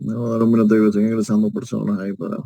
No, dar un minuto que estoy ingresando personas ahí para.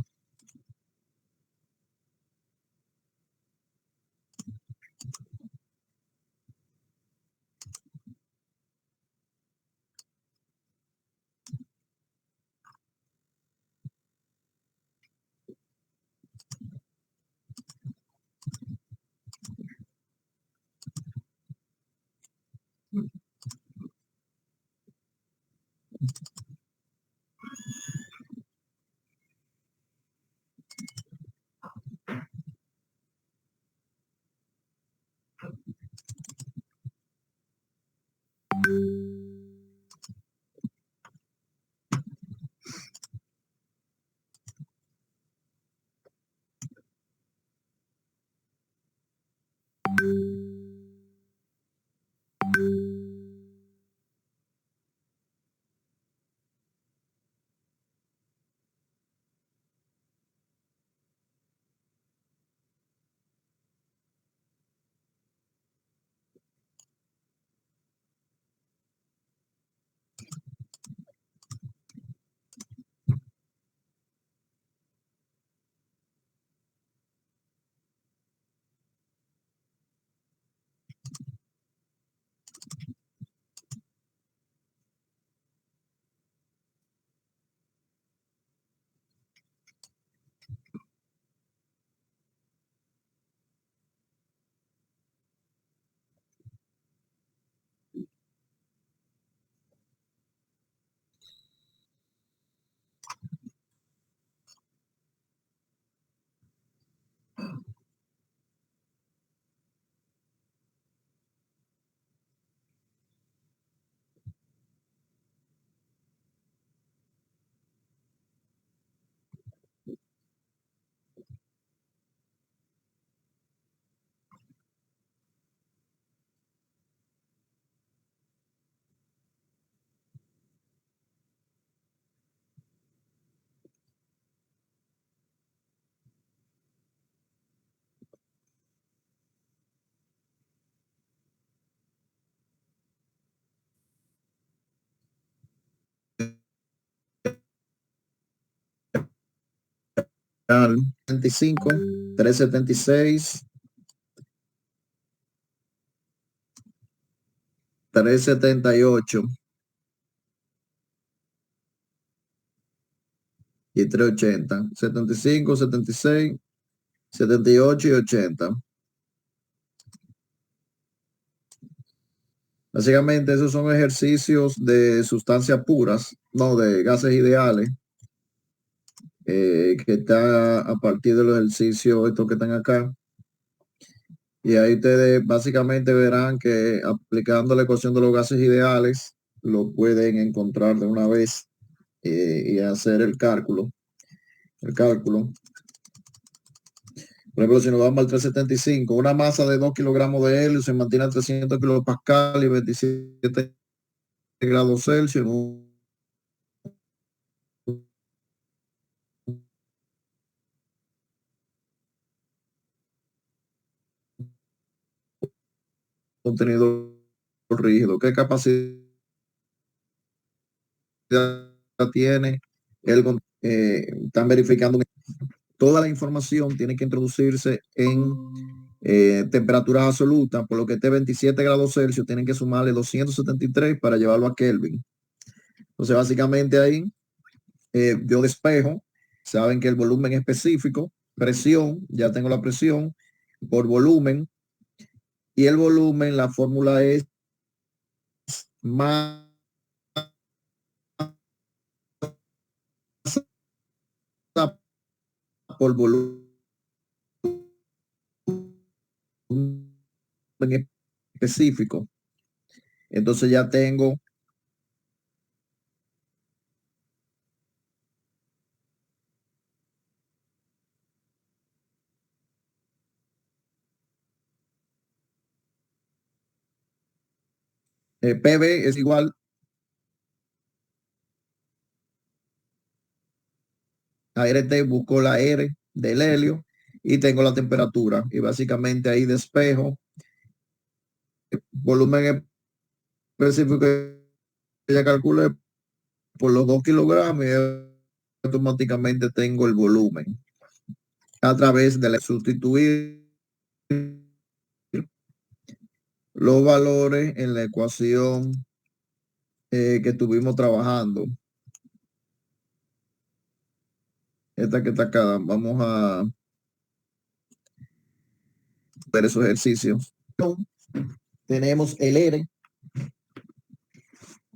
Al 75, 376, 378 y 380. 75, 76, 78 y 80. Básicamente esos son ejercicios de sustancias puras, no de gases ideales, que está a partir de los ejercicios estos que están acá. Y ahí ustedes básicamente verán que aplicando la ecuación de los gases ideales, lo pueden encontrar de una vez, y hacer el cálculo. Por ejemplo, si nos vamos al 375, una masa de 2 kilogramos de helio se mantiene a 300 kilopascal y 27 grados Celsius en un contenedor rígido. ¿Qué capacidad tiene? Están verificando toda la información, tiene que introducirse en temperaturas absolutas, por lo que este 27 grados Celsius tienen que sumarle 273 para llevarlo a Kelvin. Entonces, básicamente ahí yo despejo, saben que el volumen específico, presión, ya tengo la presión por volumen, y el volumen, la fórmula es masa por volumen específico. Entonces ya tengo PV es igual a RT, busco la R del helio y tengo la temperatura, y básicamente ahí despejo volumen específico que ya calculé por los 2 kilogramos y automáticamente tengo el volumen a través de sustituir los valores en la ecuación que estuvimos trabajando. Esta que está acá, vamos a ver esos ejercicios. Tenemos el R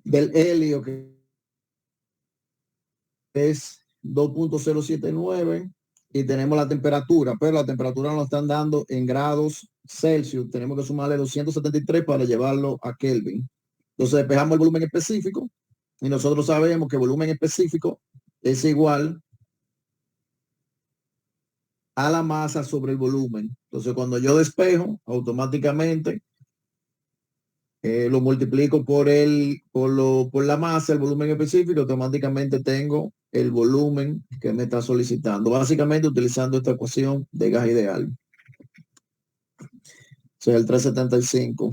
del helio, que es 2.079, y tenemos la temperatura, pero la temperatura nos están dando en grados Celsius. Tenemos que sumarle 273 para llevarlo a Kelvin. Entonces despejamos el volumen específico y nosotros sabemos que el volumen específico es igual a la masa sobre el volumen. Entonces cuando yo despejo, automáticamente lo multiplico por la masa, el volumen específico, automáticamente tengo el volumen que me está solicitando. Básicamente utilizando esta ecuación de gas ideal. O sea, el 375.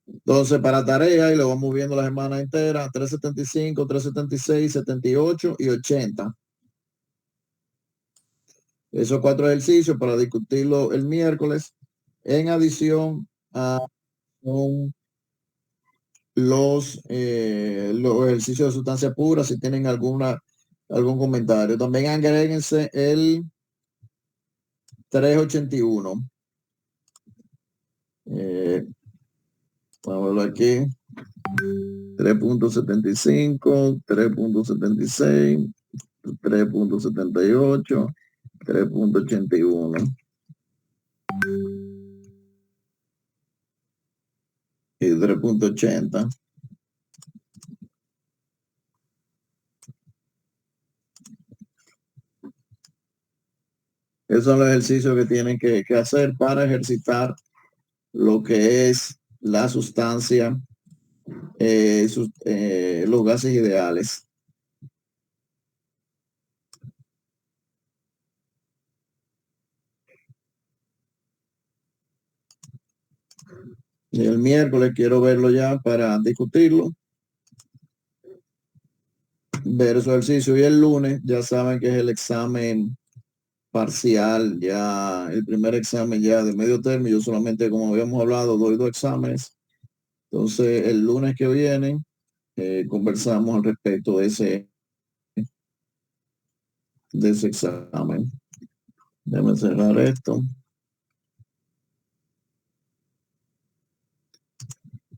Entonces, para tarea, y lo vamos viendo la semana entera, 375, 376, 78 y 80. Esos 4 ejercicios para discutirlo el miércoles, en adición a los ejercicios de sustancia pura, si tienen algún comentario. También agréguense el 381. Vamos a verlo aquí. 3.75, 3.76, 3.78, 3.81. Y 3.80. Esos son los ejercicios que tienen que hacer para ejercitar lo que es la sustancia, los gases ideales. Y el miércoles quiero verlo ya para discutirlo, ver su ejercicio, y el lunes ya saben que es el examen parcial, ya el primer examen ya de medio término. Yo solamente, como habíamos hablado, doy 2 exámenes. Entonces el lunes que viene conversamos al respecto de ese examen. Déjame cerrar esto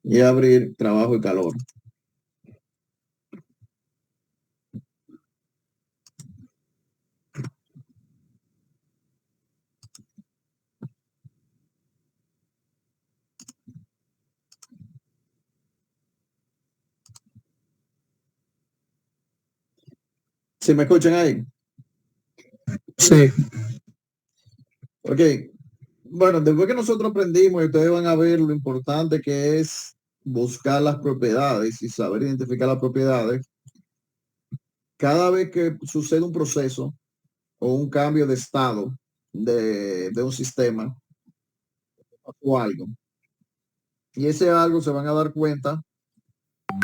y abrir trabajo y calor. ¿Sí me escuchan ahí? Sí. Ok. Bueno, después que nosotros aprendimos, y ustedes van a ver lo importante que es buscar las propiedades y saber identificar las propiedades, cada vez que sucede un proceso o un cambio de estado de un sistema o algo, y ese algo se van a dar cuenta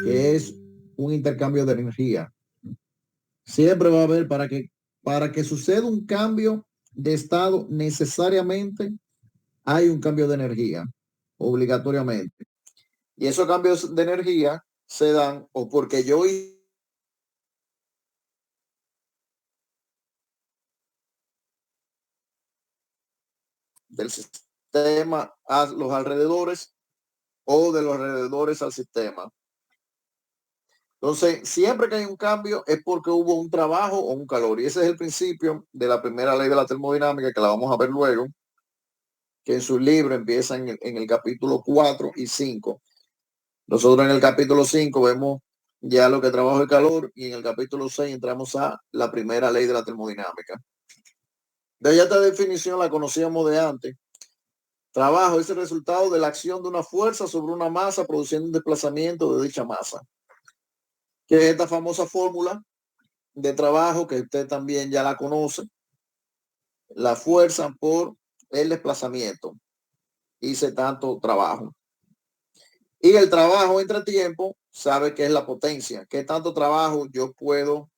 que es un intercambio de energía. Siempre va a haber, para que suceda un cambio de estado, necesariamente hay un cambio de energía, obligatoriamente. Y esos cambios de energía se dan o porque yo del sistema a los alrededores o de los alrededores al sistema. Entonces, siempre que hay un cambio es porque hubo un trabajo o un calor. Y ese es el principio de la primera ley de la termodinámica, que la vamos a ver luego, que en su libro empieza en el capítulo 4 y 5. Nosotros en el capítulo 5 vemos ya lo que es trabajo y calor, y en el capítulo 6 entramos a la primera ley de la termodinámica. De ya esta definición la conocíamos de antes. Trabajo es el resultado de la acción de una fuerza sobre una masa produciendo un desplazamiento de dicha masa. Que es esta famosa fórmula de trabajo que usted también ya la conoce. La fuerza por el desplazamiento. Hice tanto trabajo. Y el trabajo entre tiempo, sabe que es la potencia. ¿Qué tanto trabajo yo puedo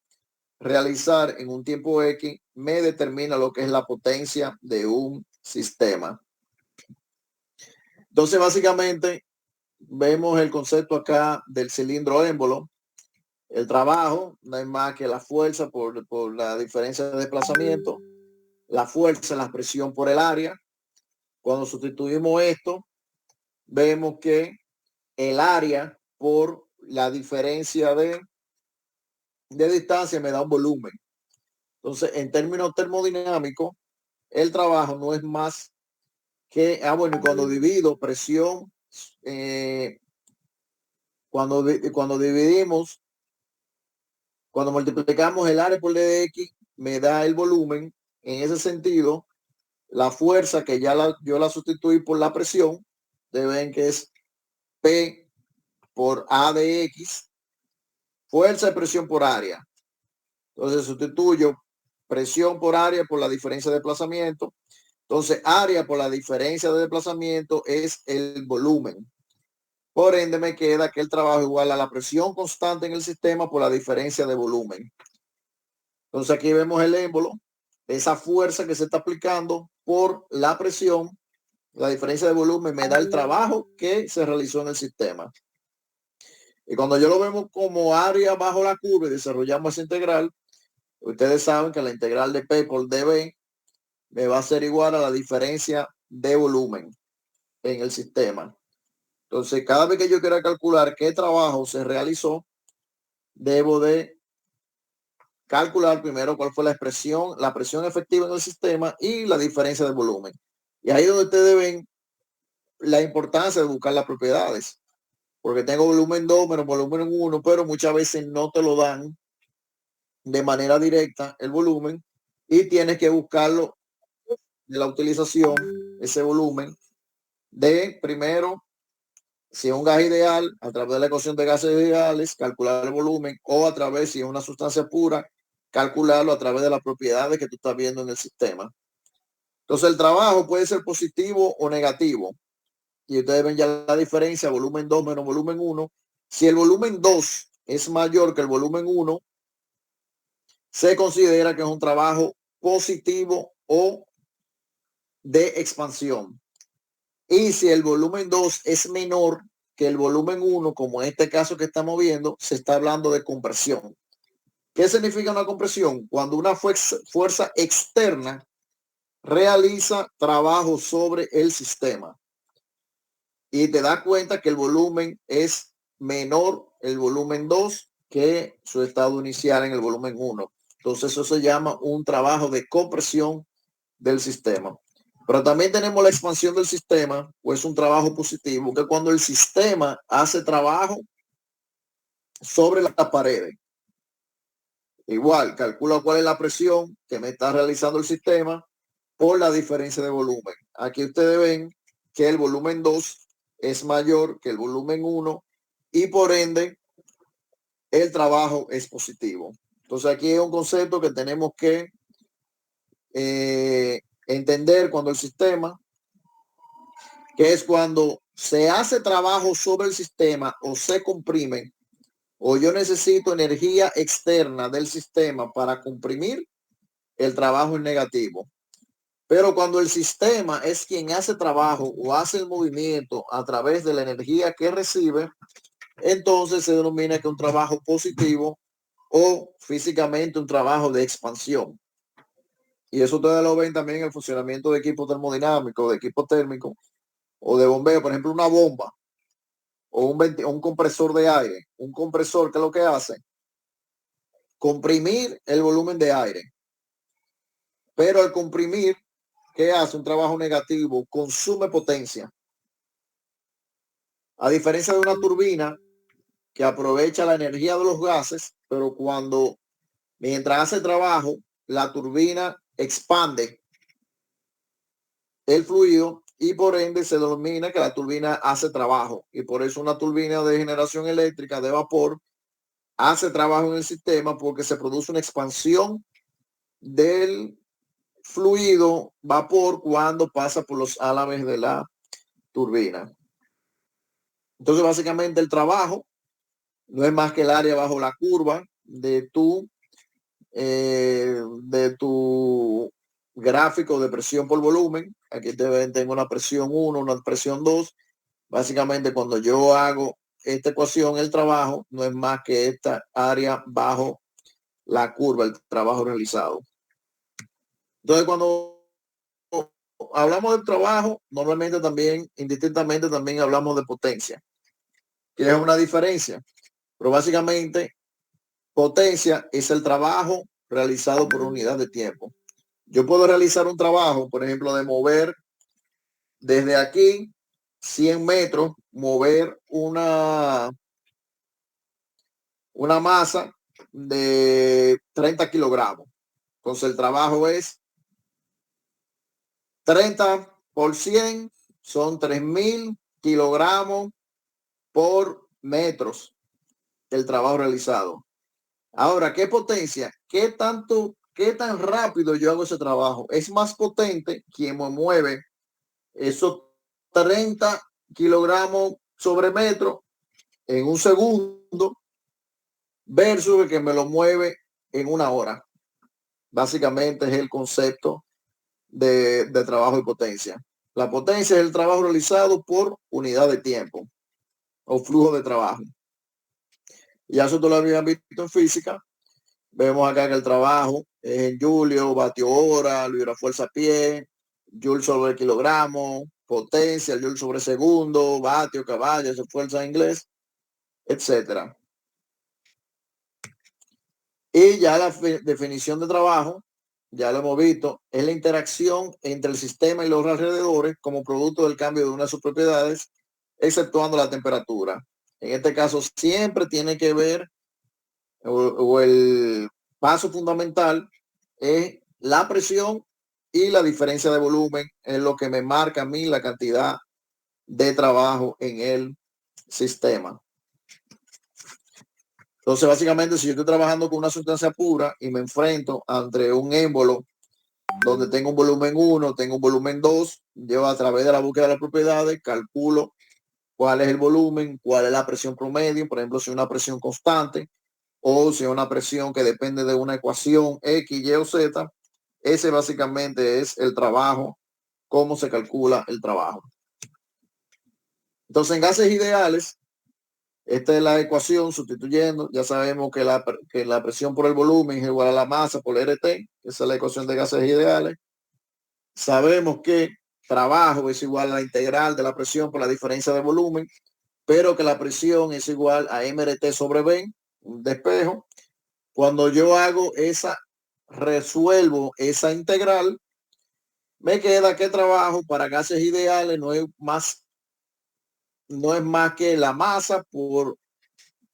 realizar en un tiempo X? Me determina lo que es la potencia de un sistema. Entonces, básicamente, vemos el concepto acá del cilindro émbolo. El trabajo no es más que la fuerza por la diferencia de desplazamiento, la fuerza, la presión por el área. Cuando sustituimos esto, vemos que el área por la diferencia de distancia me da un volumen. Entonces, en términos termodinámicos, el trabajo no es más que, bueno, cuando divido presión, cuando dividimos, cuando multiplicamos el área por dx, me da el volumen. En ese sentido, la fuerza que yo la sustituí por la presión, ven que es P por A de X, fuerza y presión por área. Entonces sustituyo presión por área por la diferencia de desplazamiento. Entonces área por la diferencia de desplazamiento es el volumen. Por ende me queda que el trabajo igual a la presión constante en el sistema por la diferencia de volumen. Entonces aquí vemos el émbolo, esa fuerza que se está aplicando por la presión, la diferencia de volumen me da el trabajo que se realizó en el sistema. Y cuando yo lo vemos como área bajo la curva y desarrollamos esa integral, ustedes saben que la integral de P por dB me va a ser igual a la diferencia de volumen en el sistema. Entonces, cada vez que yo quiera calcular qué trabajo se realizó, debo de calcular primero cuál fue la presión efectiva en el sistema y la diferencia de volumen. Y ahí es donde ustedes ven la importancia de buscar las propiedades. Porque tengo volumen 2 menos volumen 1, pero muchas veces no te lo dan de manera directa el volumen y tienes que buscarlo de la utilización, ese volumen, de primero, si es un gas ideal, a través de la ecuación de gases ideales, calcular el volumen, o a través, si es una sustancia pura, calcularlo a través de las propiedades que tú estás viendo en el sistema. Entonces el trabajo puede ser positivo o negativo. Y ustedes ven ya la diferencia, volumen 2 menos volumen 1. Si el volumen 2 es mayor que el volumen 1, se considera que es un trabajo positivo o de expansión. Y si el volumen 2 es menor que el volumen 1, como en este caso que estamos viendo, se está hablando de compresión. ¿Qué significa una compresión? Cuando una fuerza externa realiza trabajo sobre el sistema y te das cuenta que el volumen es menor, el volumen 2, que su estado inicial en el volumen 1. Entonces eso se llama un trabajo de compresión del sistema. Pero también tenemos la expansión del sistema, pues un trabajo positivo, que cuando el sistema hace trabajo sobre las paredes. Igual, calcula cuál es la presión que me está realizando el sistema por la diferencia de volumen. Aquí ustedes ven que el volumen 2 es mayor que el volumen 1 y por ende el trabajo es positivo. Entonces aquí es un concepto que tenemos que entender cuando el sistema, que es cuando se hace trabajo sobre el sistema o se comprime, o yo necesito energía externa del sistema para comprimir, el trabajo es negativo. Pero cuando el sistema es quien hace trabajo o hace el movimiento a través de la energía que recibe, entonces se denomina que un trabajo positivo o físicamente un trabajo de expansión. Y eso ustedes lo ven también en el funcionamiento de equipos termodinámicos, de equipos térmicos o de bombeo. Por ejemplo, una bomba o un compresor de aire. Un compresor, ¿qué es lo que hace? Comprimir el volumen de aire. Pero al comprimir, ¿qué hace? Un trabajo negativo, consume potencia. A diferencia de una turbina que aprovecha la energía de los gases, pero mientras hace trabajo, la turbina expande el fluido y por ende se denomina que la turbina hace trabajo. Y por eso una turbina de generación eléctrica de vapor hace trabajo en el sistema porque se produce una expansión del fluido vapor cuando pasa por los álabes de la turbina. Entonces, básicamente el trabajo no es más que el área bajo la curva de tu gráfico de presión por volumen. Aquí tengo una presión 1, una presión 2. Básicamente, cuando yo hago esta ecuación, el trabajo no es más que esta área bajo la curva, el trabajo realizado. Entonces, cuando hablamos del trabajo, normalmente también, indistintamente, también hablamos de potencia, que es una diferencia. Pero básicamente, potencia es el trabajo realizado por unidad de tiempo. Yo puedo realizar un trabajo, por ejemplo, de mover desde aquí 100 metros, mover una masa de 30 kilogramos. Entonces el trabajo es 30 por 100, son 3.000 kilogramos por metros el trabajo realizado. Ahora, ¿qué potencia? ¿Qué tan rápido yo hago ese trabajo? Es más potente quien me mueve esos 30 kilogramos sobre metro en un segundo versus el que me lo mueve en una hora. Básicamente es el concepto de trabajo y potencia. La potencia es el trabajo realizado por unidad de tiempo o flujo de trabajo. Ya eso tú lo habías visto en física. Vemos acá que el trabajo es en julio, vatio hora, libra fuerza pie, joule sobre kilogramo, potencia, joule sobre segundo, vatio, caballo, esa fuerza en inglés, etcétera. Y ya la definición de trabajo, ya lo hemos visto, es la interacción entre el sistema y los alrededores como producto del cambio de unas de sus propiedades, exceptuando la temperatura. En este caso siempre tiene que ver, o el paso fundamental es la presión y la diferencia de volumen, es lo que me marca a mí la cantidad de trabajo en el sistema. Entonces, básicamente, si yo estoy trabajando con una sustancia pura y me enfrento ante un émbolo donde tengo un volumen 1, tengo un volumen 2, yo a través de la búsqueda de las propiedades calculo cuál es el volumen, cuál es la presión promedio, por ejemplo, si es una presión constante o si es una presión que depende de una ecuación X, Y o Z. Ese básicamente es el trabajo, cómo se calcula el trabajo. Entonces, en gases ideales, esta es la ecuación sustituyendo. Ya sabemos que la presión por el volumen es igual a la masa por RT. Esa es la ecuación de gases ideales. Sabemos que trabajo es igual a la integral de la presión por la diferencia de volumen, pero que la presión es igual a MRT sobre V, un despejo. Cuando yo resuelvo esa integral, me queda que trabajo para gases ideales no es más que la masa por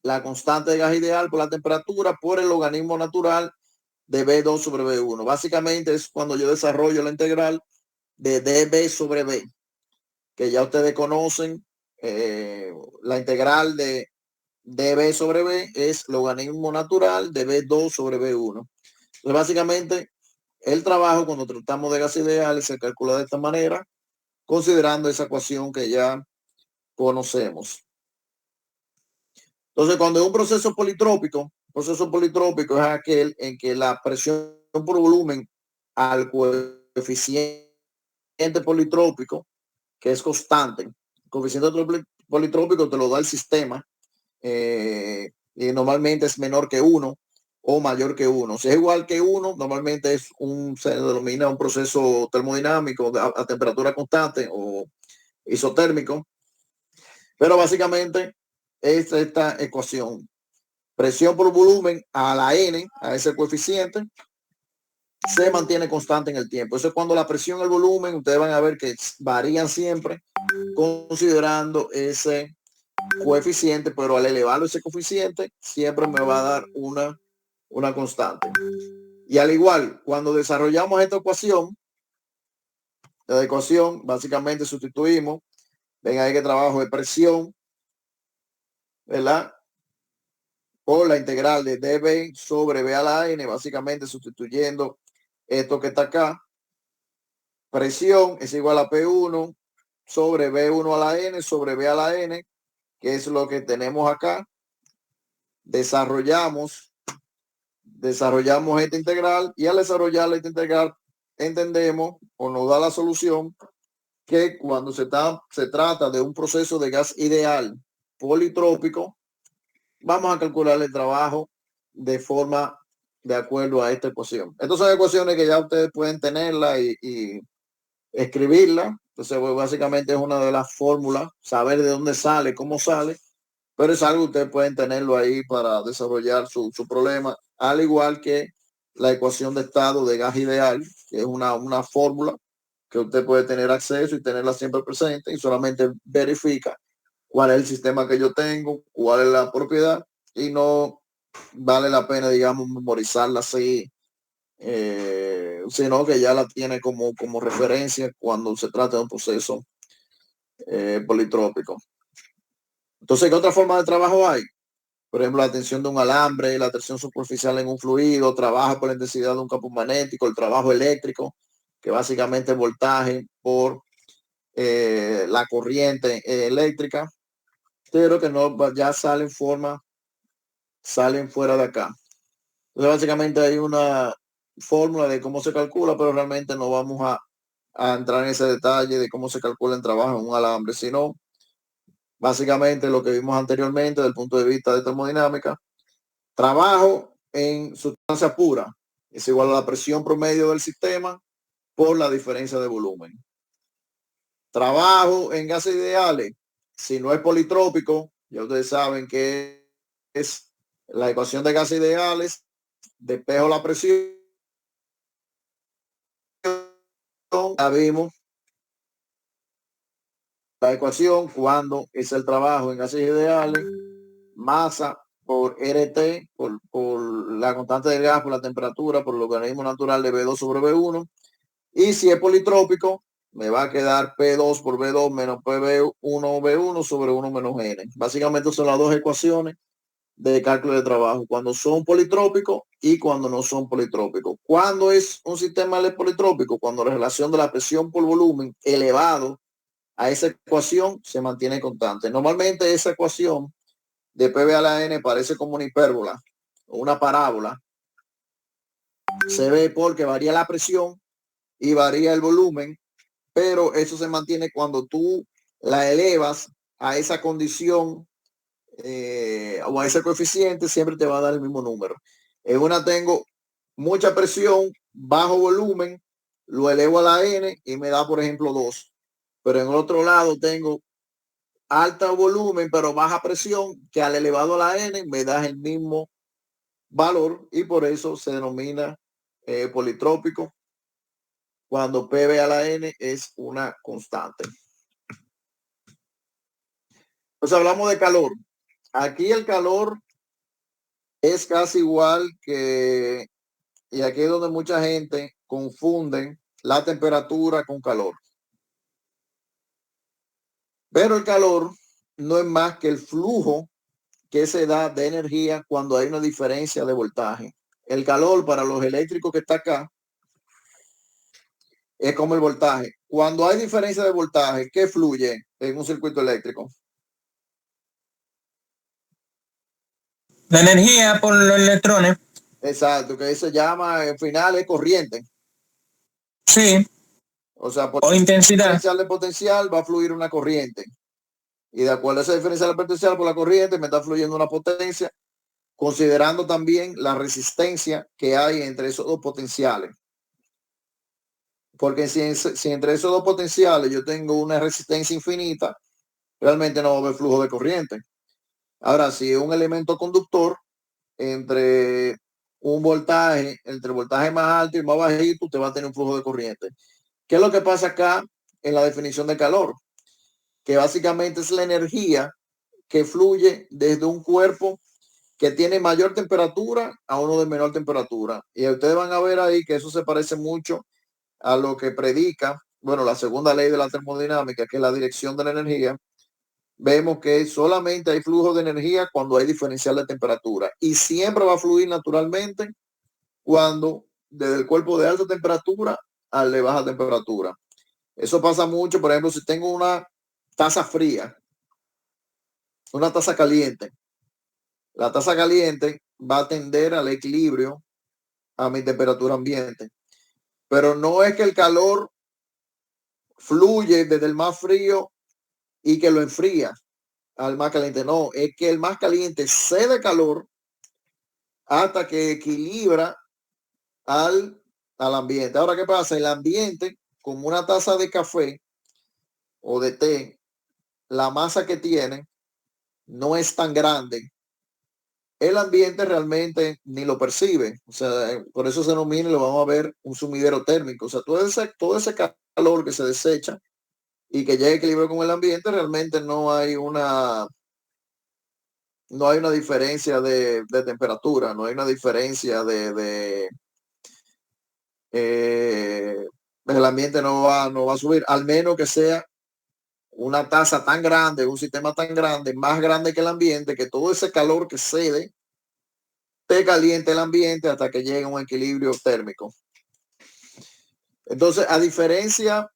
la constante de gas ideal por la temperatura por el logaritmo natural de B2 sobre B1. Básicamente es cuando yo desarrollo la integral de dB sobre B, que ya ustedes conocen. La integral de dB sobre B es logaritmo natural de B2 sobre B1. Entonces, básicamente, el trabajo cuando tratamos de gases ideales se calcula de esta manera, considerando esa ecuación que ya conocemos. Entonces, cuando es un proceso politrópico es aquel en que la presión por volumen al coeficiente politrópico, que es constante, el coeficiente politrópico te lo da el sistema, y normalmente es menor que 1 o mayor que 1. Si es igual que 1, normalmente se denomina un proceso termodinámico a temperatura constante o isotérmico. Pero básicamente es esta ecuación. Presión por volumen a la N, a ese coeficiente, se mantiene constante en el tiempo. Eso es cuando la presión y el volumen, ustedes van a ver que varían siempre considerando ese coeficiente, pero al elevarlo ese coeficiente, siempre me va a dar una constante. Y al igual, cuando desarrollamos esta ecuación, la ecuación básicamente sustituimos, ven ahí que trabajo de presión, ¿verdad? Por la integral de dB sobre B a la N, básicamente sustituyendo esto que está acá. Presión es igual a P1 sobre B1 a la N sobre B a la N, que es lo que tenemos acá. Desarrollamos esta integral y al desarrollar esta integral entendemos o nos da la solución que cuando se trata de un proceso de gas ideal politrópico, vamos a calcular el trabajo de forma de acuerdo a esta ecuación. Estas son ecuaciones que ya ustedes pueden tenerla y escribirla. Entonces, pues, básicamente es una de las fórmulas, saber de dónde sale, cómo sale, pero es algo que ustedes pueden tenerlo ahí para desarrollar su problema, al igual que la ecuación de estado de gas ideal, que es una fórmula que usted puede tener acceso y tenerla siempre presente y solamente verifica cuál es el sistema que yo tengo, cuál es la propiedad y no vale la pena, digamos, memorizarla así, sino que ya la tiene como referencia cuando se trata de un proceso politrópico. Entonces, ¿qué otra forma de trabajo hay? Por ejemplo, la tensión de un alambre, la tensión superficial en un fluido, trabajo por la intensidad de un campo magnético, el trabajo eléctrico, que básicamente es voltaje por la corriente eléctrica, pero que no ya salen fuera de acá. Entonces, básicamente hay una fórmula de cómo se calcula, pero realmente no vamos a entrar en ese detalle de cómo se calcula el trabajo en un alambre, sino básicamente lo que vimos anteriormente desde el punto de vista de termodinámica. Trabajo en sustancia pura es igual a la presión promedio del sistema por la diferencia de volumen. Trabajo en gases ideales, si no es politrópico, ya ustedes saben que es la ecuación de gases ideales, despejo la presión, ya vimos la ecuación cuando es el trabajo en gases ideales, masa por RT, por la constante del gas, por la temperatura, por el organismo natural de B2 sobre B1. Y si es politrópico, me va a quedar P2 por B2 menos PB1B1 sobre 1 menos N. Básicamente son las dos ecuaciones de cálculo de trabajo, cuando son politrópicos y cuando no son politrópicos. ¿Cuándo es un sistema politrópico? Cuando la relación de la presión por volumen elevado a esa ecuación se mantiene constante. Normalmente esa ecuación de PV a la N parece como una hipérbola o una parábola. Se ve porque varía la presión y varía el volumen, pero eso se mantiene cuando tú la elevas a esa condición o a ese coeficiente, siempre te va a dar el mismo número. En una tengo mucha presión, bajo volumen, lo elevo a la N y me da, por ejemplo, 2. Pero en el otro lado tengo alto volumen, pero baja presión, que al elevado a la N me da el mismo valor y por eso se denomina politrópico cuando PV a la N es una constante. Pues hablamos de calor. Aquí el calor es casi igual que, y aquí es donde mucha gente confunde la temperatura con calor. Pero el calor no es más que el flujo que se da de energía cuando hay una diferencia de voltaje. El calor para los eléctricos que está acá es como el voltaje. Cuando hay diferencia de voltaje, ¿qué fluye en un circuito eléctrico? La energía por los electrones. Exacto, que se llama, al final es corriente. Sí. O sea, por o intensidad. Diferencial de potencial va a fluir una corriente. Y de acuerdo a esa diferencial de potencial por la corriente, me está fluyendo una potencia, considerando también la resistencia que hay entre esos dos potenciales. Porque si entre esos dos potenciales yo tengo una resistencia infinita, realmente no va a haber flujo de corriente. Ahora, si es un elemento conductor, entre un voltaje, entre el voltaje más alto y más bajito, usted va a tener un flujo de corriente. ¿Qué es lo que pasa acá en la definición de calor? Que básicamente es la energía que fluye desde un cuerpo que tiene mayor temperatura a uno de menor temperatura. Y ustedes van a ver ahí que eso se parece mucho a lo que predica, bueno, la segunda ley de la termodinámica, que es la dirección de la energía. Vemos que solamente hay flujo de energía cuando hay diferencial de temperatura y siempre va a fluir naturalmente cuando desde el cuerpo de alta temperatura al de baja temperatura. Eso pasa mucho, por ejemplo, si tengo una taza fría una taza caliente. La taza caliente va a tender al equilibrio a mi temperatura ambiente. Pero no es que el calor fluye desde el más frío y que lo enfría al más caliente. No, es que el más caliente cede calor hasta que equilibra al ambiente. Ahora, ¿qué pasa? El ambiente, como una taza de café o de té, la masa que tiene no es tan grande. El ambiente realmente ni lo percibe. O sea, por eso se denomina y lo vamos a ver un sumidero térmico. O sea, todo ese calor que se desecha y que llega a equilibrio con el ambiente, realmente no hay una diferencia de temperatura, no hay una diferencia el ambiente no va a subir, al menos que sea una taza tan grande, un sistema tan grande, más grande que el ambiente, que todo ese calor que cede te caliente el ambiente hasta que llegue a un equilibrio térmico. Entonces, a diferencia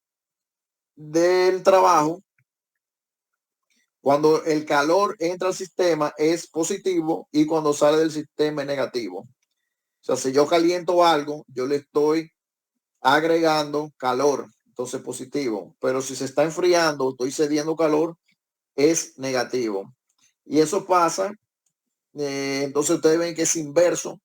del trabajo, cuando el calor entra al sistema es positivo y cuando sale del sistema es negativo. O sea, si yo caliento algo, yo le estoy agregando calor, entonces positivo. Pero si se está enfriando, estoy cediendo calor, es negativo. Y eso pasa, entonces ustedes ven que es inverso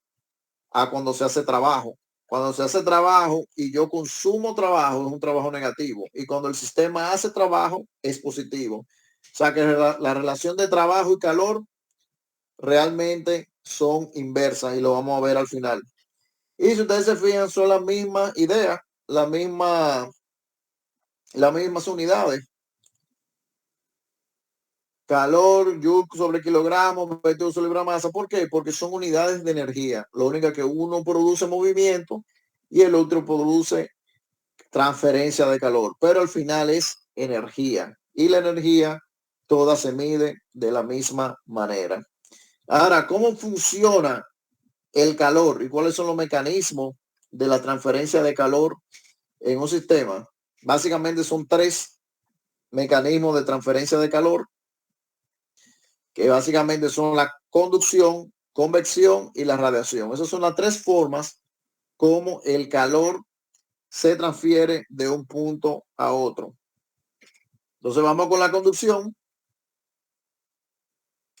a cuando se hace trabajo. Cuando se hace trabajo y yo consumo trabajo, es un trabajo negativo. Y cuando el sistema hace trabajo, es positivo. O sea que la relación de trabajo y calor realmente son inversas y lo vamos a ver al final. Y si ustedes se fijan, son la misma idea, las mismas unidades. Calor, Joule sobre kilogramo, metro sobre masa. ¿Por qué? Porque son unidades de energía. Lo único que uno produce movimiento y el otro produce transferencia de calor. Pero al final es energía. Y la energía toda se mide de la misma manera. Ahora, ¿cómo funciona el calor y cuáles son los mecanismos de la transferencia de calor en un sistema? Básicamente son tres mecanismos de transferencia de calor, que básicamente son la conducción, convección y la radiación. Esas son las tres formas como el calor se transfiere de un punto a otro. Entonces vamos con la conducción.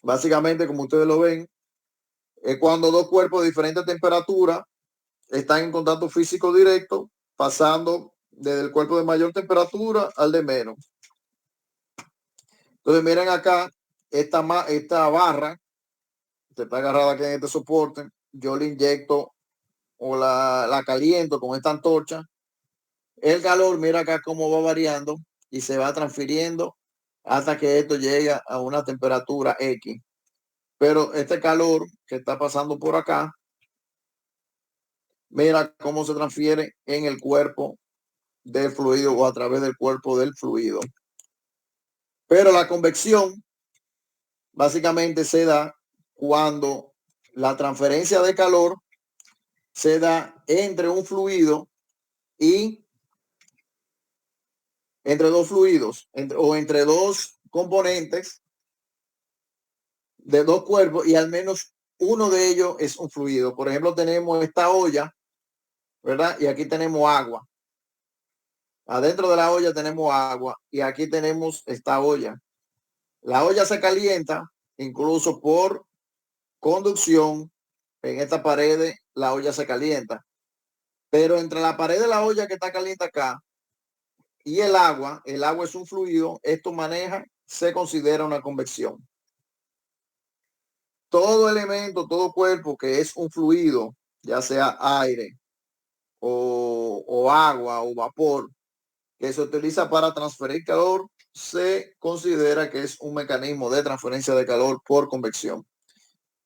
Básicamente, como ustedes lo ven, es cuando dos cuerpos de diferentes temperaturas están en contacto físico directo, pasando desde el cuerpo de mayor temperatura al de menos. Entonces miren acá, esta barra, que está agarrada aquí en este soporte, yo le inyecto o la caliento con esta antorcha. El calor, mira acá cómo va variando y se va transfiriendo hasta que esto llega a una temperatura X. Pero este calor que está pasando por acá, mira cómo se transfiere en el cuerpo del fluido o a través del cuerpo del fluido. Pero la convección básicamente se da cuando la transferencia de calor se da entre un fluido y entre dos fluidos o entre dos componentes de dos cuerpos y al menos uno de ellos es un fluido. Por ejemplo, tenemos esta olla, ¿verdad? Y aquí tenemos agua. Adentro de la olla tenemos agua y aquí tenemos esta olla. La olla se calienta incluso por conducción. En esta pared la olla se calienta. Pero entre la pared de la olla que está caliente acá y el agua es un fluido, esto se considera una convección. Todo elemento, todo cuerpo que es un fluido, ya sea aire o agua o vapor, que se utiliza para transferir calor, se considera que es un mecanismo de transferencia de calor por convección.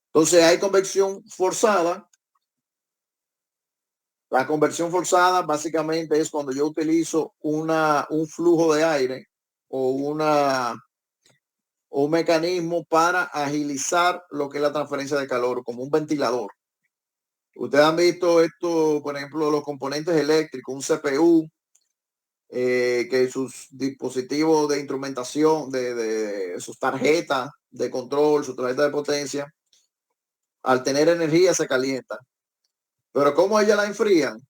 Entonces hay convección forzada. La conversión forzada básicamente es cuando yo utilizo un flujo de aire o un mecanismo para agilizar lo que es la transferencia de calor, como un ventilador. Ustedes han visto esto, por ejemplo, los componentes eléctricos, un CPU, que sus dispositivos de instrumentación, de sus tarjetas de control, su tarjeta de potencia, al tener energía se calienta. Pero ¿cómo ella la enfrían?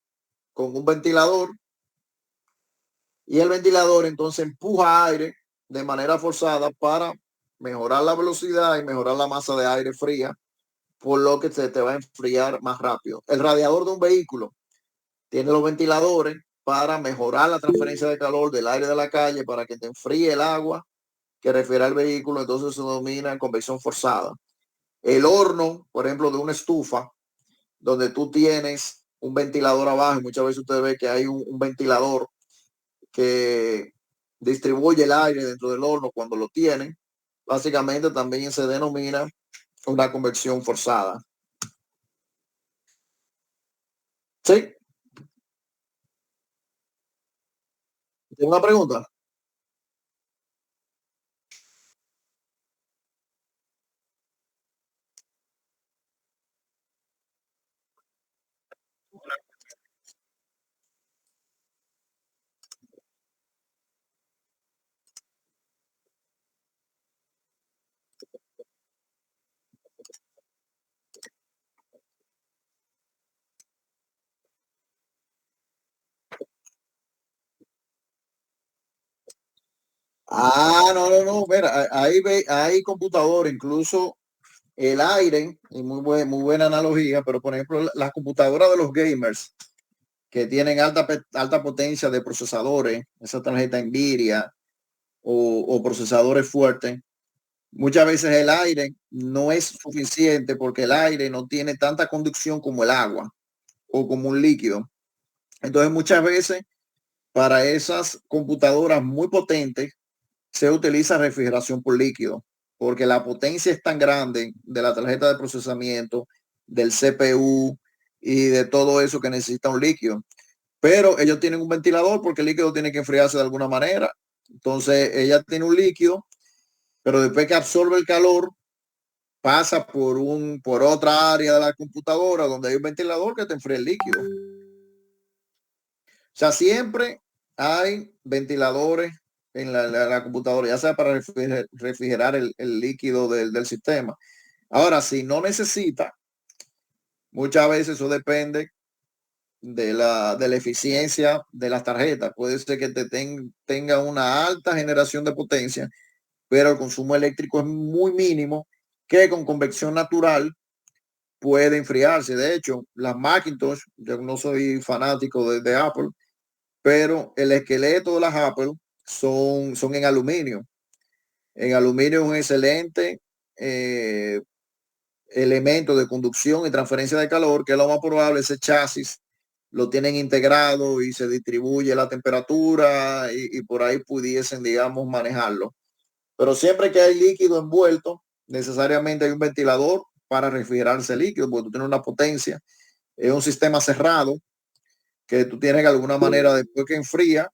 Con un ventilador, y el ventilador entonces empuja aire de manera forzada para mejorar la velocidad y mejorar la masa de aire fría, por lo que se te va a enfriar más rápido. El radiador de un vehículo tiene los ventiladores para mejorar la transferencia de calor del aire de la calle para que te enfríe el agua que refiere al vehículo, entonces se denomina convección forzada. El horno, por ejemplo, de una estufa, donde tú tienes un ventilador abajo, y muchas veces usted ve que hay un ventilador que distribuye el aire dentro del horno cuando lo tienen, básicamente también se denomina una convección forzada. ¿Sí? ¿Tiene una pregunta? No, mira, hay computadores, incluso el aire, y muy buena analogía, pero por ejemplo, las computadoras de los gamers que tienen alta potencia de procesadores, esa tarjeta Nvidia o procesadores fuertes, muchas veces el aire no es suficiente porque el aire no tiene tanta conducción como el agua o como un líquido. Entonces, muchas veces para esas computadoras muy potentes se utiliza refrigeración por líquido, porque la potencia es tan grande de la tarjeta de procesamiento, del CPU y de todo eso que necesita un líquido. Pero ellos tienen un ventilador porque el líquido tiene que enfriarse de alguna manera. Entonces ella tiene un líquido, pero después que absorbe el calor, pasa por otra área de la computadora donde hay un ventilador que te enfría el líquido. O sea, siempre hay ventiladores en la computadora, ya sea para refrigerar el líquido del sistema. Ahora, si no necesita, muchas veces eso depende de la eficiencia de las tarjetas. Puede ser que tenga una alta generación de potencia, pero el consumo eléctrico es muy mínimo, que con convección natural puede enfriarse. De hecho, las Macintosh, yo no soy fanático de Apple, pero el esqueleto de las Apple son en aluminio. En aluminio es un excelente elemento de conducción y transferencia de calor, que es lo más probable. Ese chasis lo tienen integrado y se distribuye la temperatura y por ahí pudiesen, digamos, manejarlo. Pero siempre que hay líquido envuelto, necesariamente hay un ventilador para refrigerar ese líquido, porque tú tienes una potencia. Es un sistema cerrado que tú tienes de alguna manera, después que enfría,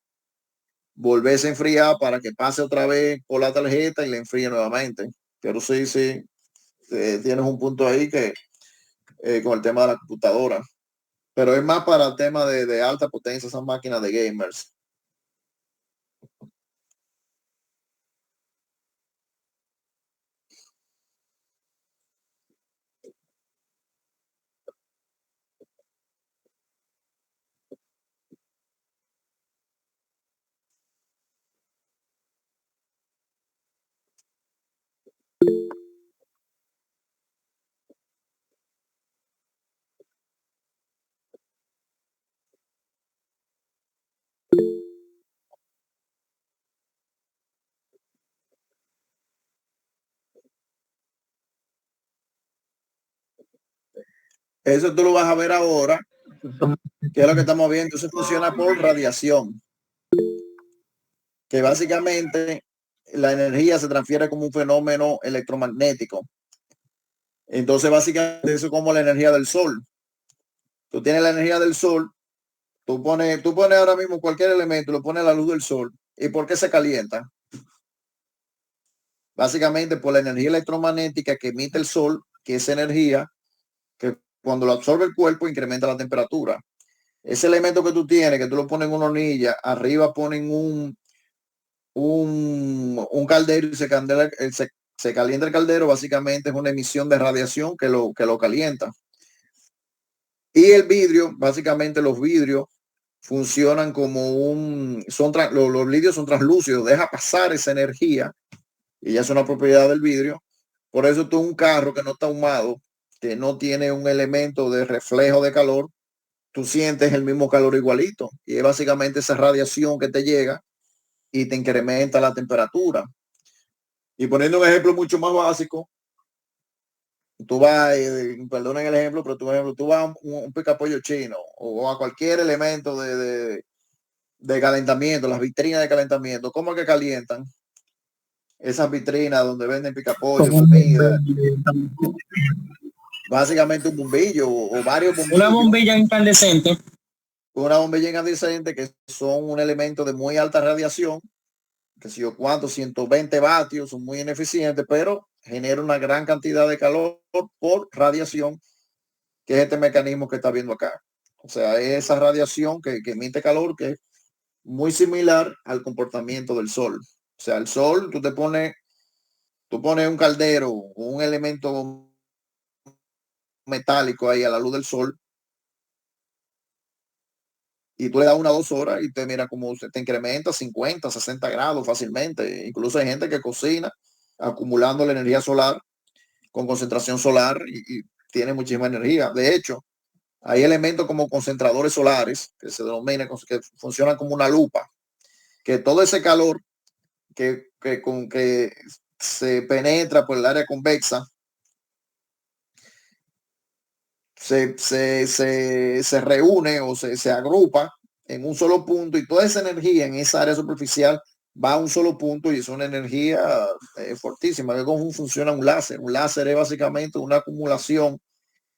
volverse a enfriar para que pase otra vez por la tarjeta y le enfríe nuevamente. Pero sí, tienes un punto ahí que con el tema de la computadora. Pero es más para el tema de alta potencia, esas máquinas de gamers. Eso tú lo vas a ver ahora, que es lo que estamos viendo. Eso funciona por radiación, que básicamente la energía se transfiere como un fenómeno electromagnético. Entonces, básicamente eso es como la energía del sol. Tú tienes la energía del sol, tú pones ahora mismo cualquier elemento, lo pones a la luz del sol. ¿Y por qué se calienta? Básicamente por la energía electromagnética que emite el sol, que es energía que cuando lo absorbe el cuerpo incrementa la temperatura. Ese elemento que tú tienes, que tú lo pones en una hornilla, arriba ponen un caldero y se se calienta el caldero, básicamente es una emisión de radiación que lo calienta. Y el vidrio, básicamente los vidrios funcionan como los vidrios son translúcidos, deja pasar esa energía y ya es una propiedad del vidrio. Por eso tú un carro que no está ahumado, que no tiene un elemento de reflejo de calor, tú sientes el mismo calor igualito. Y es básicamente esa radiación que te llega y te incrementa la temperatura. Y poniendo un ejemplo mucho más básico, tú vas, perdonen el ejemplo, pero tú vas a un picapollo chino o a cualquier elemento de calentamiento, las vitrinas de calentamiento, ¿cómo es que calientan? Esas vitrinas donde venden picapollo, comida, básicamente un bombillo o varios bombillos. Una bombilla incandescente. Una bombilla incandescente que son un elemento de muy alta radiación, que si yo cuánto, 120 vatios, son muy ineficientes, pero genera una gran cantidad de calor por radiación, que es este mecanismo que está viendo acá. O sea, esa radiación que emite calor, que es muy similar al comportamiento del sol. O sea, el sol, tú pones un caldero o un elemento metálico ahí a la luz del sol y tú le das 1 o 2 horas y te mira como te incrementa 50, 60 grados fácilmente. Incluso hay gente que cocina acumulando la energía solar con concentración solar y tiene muchísima energía. De hecho, hay elementos como concentradores solares que se denominan, que funcionan como una lupa, que todo ese calor que se penetra por el área convexa se reúne o se agrupa en un solo punto y toda esa energía en esa área superficial va a un solo punto y es una energía fortísima, que como funciona un láser. Un láser es básicamente una acumulación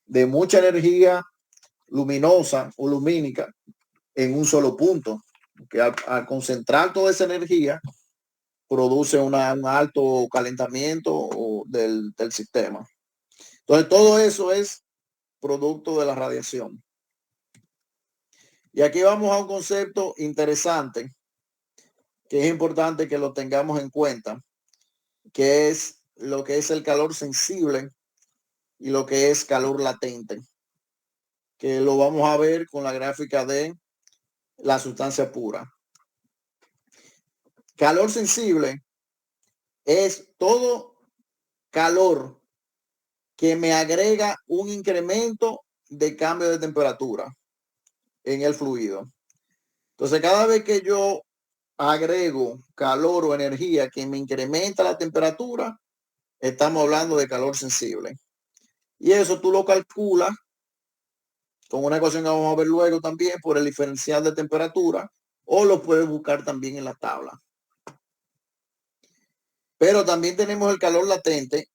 de mucha energía luminosa o lumínica en un solo punto, que al concentrar toda esa energía produce un alto calentamiento del sistema. Entonces todo eso es producto de la radiación. Y aquí vamos a un concepto interesante que es importante que lo tengamos en cuenta, que es lo que es el calor sensible y lo que es calor latente, que lo vamos a ver con la gráfica de la sustancia pura. Calor sensible es todo calor que me agrega un incremento de cambio de temperatura en el fluido. Entonces, cada vez que yo agrego calor o energía que me incrementa la temperatura, estamos hablando de calor sensible. Y eso tú lo calculas con una ecuación que vamos a ver luego también por el diferencial de temperatura, o lo puedes buscar también en la tabla. Pero también tenemos el calor latente,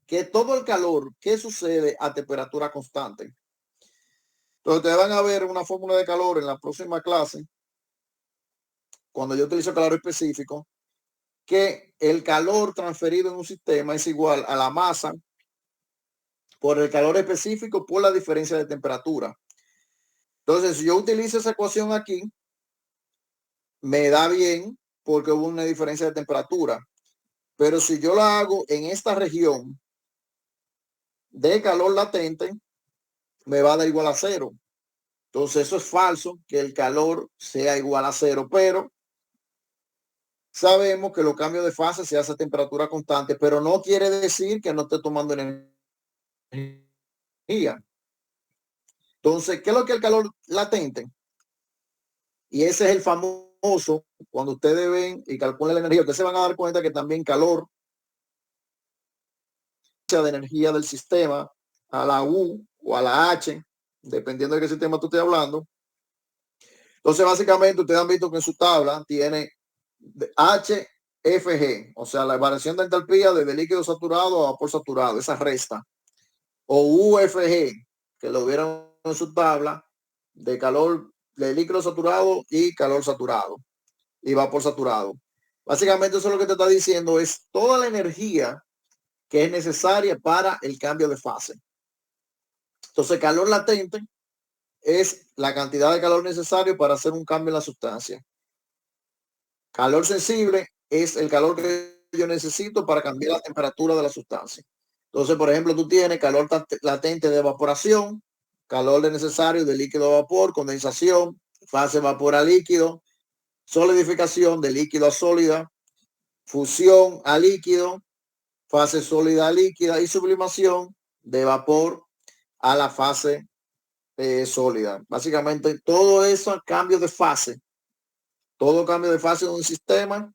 que todo el calor que sucede a temperatura constante. Entonces ustedes van a ver una fórmula de calor en la próxima clase, cuando yo utilizo calor específico, que el calor transferido en un sistema es igual a la masa por el calor específico por la diferencia de temperatura. Entonces, si yo utilizo esa ecuación aquí, me da bien porque hubo una diferencia de temperatura. Pero si yo la hago en esta región de calor latente, me va a dar igual a 0. Entonces, eso es falso, que el calor sea igual a 0, pero sabemos que los cambios de fase se hace a temperatura constante, pero no quiere decir que no esté tomando energía. Entonces, ¿qué es lo que es el calor latente? Y ese es el famoso, cuando ustedes ven y calculan la energía, ustedes se van a dar cuenta que también calor de energía del sistema a la U o a la H, dependiendo de qué sistema tú estés hablando. Entonces, básicamente, ustedes han visto que en su tabla tiene HFG, o sea, la variación de entalpía desde líquido saturado a vapor saturado, esa resta. O UFG, que lo vieron en su tabla, de calor de líquido saturado y calor saturado y vapor saturado. Básicamente eso es lo que te está diciendo, es toda la energía que es necesaria para el cambio de fase. Entonces, calor latente es la cantidad de calor necesario para hacer un cambio en la sustancia. Calor sensible es el calor que yo necesito para cambiar la temperatura de la sustancia. Entonces, por ejemplo, tú tienes calor latente de evaporación, calor necesario de líquido a vapor, condensación, fase vapor a líquido, solidificación de líquido a sólida, fusión a líquido, fase sólida a líquida y sublimación de vapor a la fase sólida. Básicamente todo eso cambio de fase, todo cambio de fase de un sistema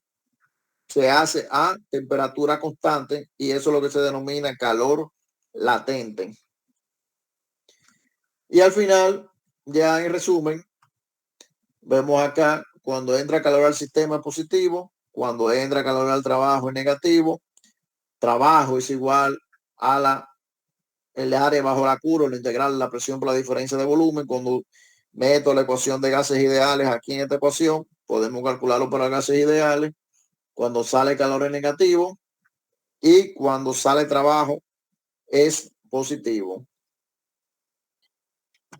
se hace a temperatura constante y eso es lo que se denomina calor latente. Y al final, ya en resumen, vemos acá cuando entra calor al sistema es positivo, cuando entra calor al trabajo es negativo, trabajo es igual a el área bajo la curva, la integral de la presión por la diferencia de volumen. Cuando meto la ecuación de gases ideales aquí en esta ecuación, podemos calcularlo para gases ideales. Cuando sale calor es negativo y cuando sale trabajo es positivo.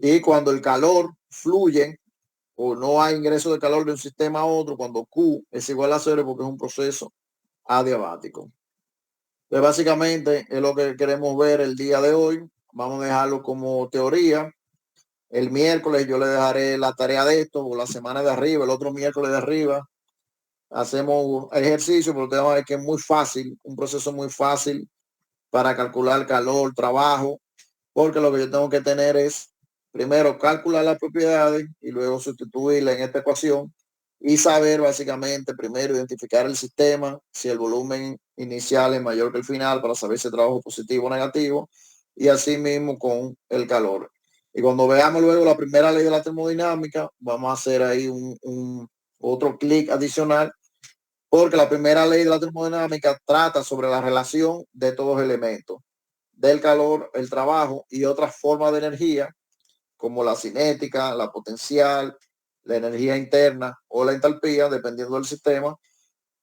Y cuando el calor fluye o no hay ingreso de calor de un sistema a otro, cuando Q es igual a 0 porque es un proceso adiabático. Pues básicamente es lo que queremos ver el día de hoy. Vamos a dejarlo como teoría. El miércoles yo le dejaré la tarea de esto, o la semana de arriba, el otro miércoles de arriba. Hacemos ejercicio, porque vamos a ver que es muy fácil, un proceso muy fácil para calcular calor, trabajo, porque lo que yo tengo que tener es primero calcular las propiedades y luego sustituirla en esta ecuación y saber básicamente primero identificar el sistema, si el volumen inicial es mayor que el final para saber si el trabajo es positivo o negativo y así mismo con el calor. Y cuando veamos luego la primera ley de la termodinámica, vamos a hacer ahí otro clic adicional porque la primera ley de la termodinámica trata sobre la relación de todos los elementos, del calor, el trabajo y otras formas de energía como la cinética, la potencial, la energía interna o la entalpía, dependiendo del sistema,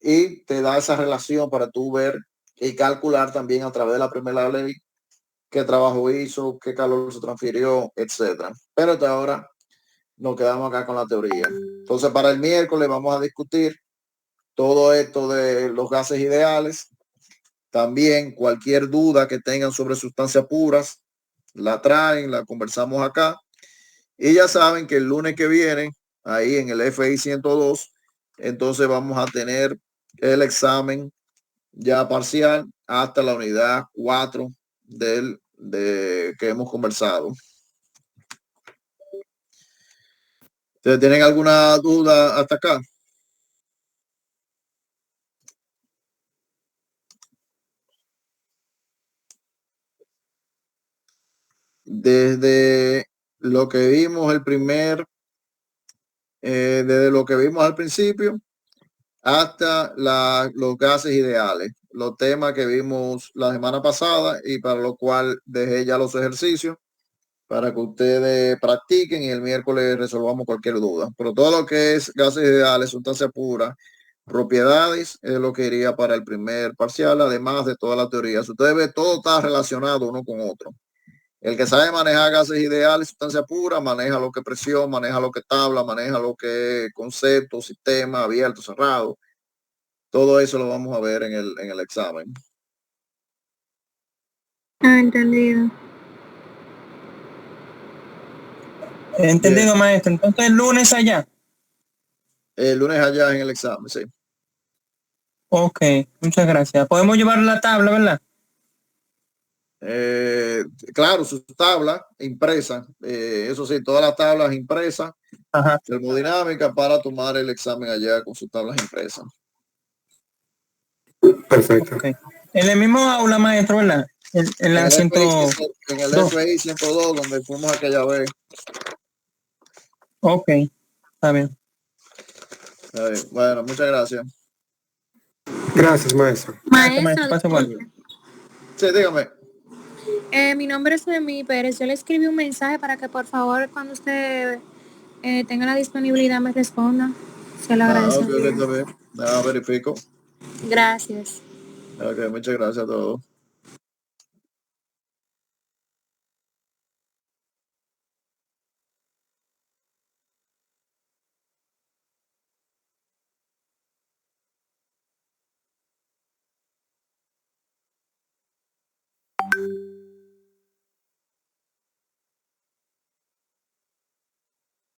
y te da esa relación para tú ver y calcular también a través de la primera ley qué trabajo hizo, qué calor se transfirió, etcétera. Pero hasta ahora nos quedamos acá con la teoría. Entonces, para el miércoles vamos a discutir todo esto de los gases ideales. También cualquier duda que tengan sobre sustancias puras, la traen, la conversamos acá. Y ya saben que el lunes que viene, ahí en el FI 102, entonces vamos a tener el examen ya parcial hasta la unidad 4 de que hemos conversado. ¿Tienen alguna duda hasta acá? Desde lo que vimos desde lo que vimos al principio hasta los gases ideales, los temas que vimos la semana pasada y para lo cual dejé ya los ejercicios para que ustedes practiquen y el miércoles resolvamos cualquier duda. Pero todo lo que es gases ideales, sustancia pura, propiedades, es lo que iría para el primer parcial, además de toda la teoría. Si ustedes ven, todo está relacionado uno con otro. El que sabe manejar gases ideales, sustancia pura, maneja lo que presión, maneja lo que tabla, maneja lo que concepto, sistema, abierto, cerrado. Todo eso lo vamos a ver en el examen. Entendido. Entendido, bien, maestro. Entonces el lunes allá. El lunes allá en el examen, sí. Ok, muchas gracias. Podemos llevar la tabla, ¿verdad? Claro, su tabla impresa, eso sí, todas las tablas impresas, termodinámica para tomar el examen allá con sus tablas impresas. Perfecto. Okay. En el mismo aula, maestro, ¿verdad? En el FI 102, donde fuimos aquella vez. Ok, está bien. Bueno, muchas gracias. Gracias, maestro. Maestro, sí, dígame. Mi nombre es Noemí Pérez. Yo le escribí un mensaje para que por favor cuando usted tenga la disponibilidad me responda. Se lo agradezco. Okay, verifico. Gracias. Ok, muchas gracias a todos.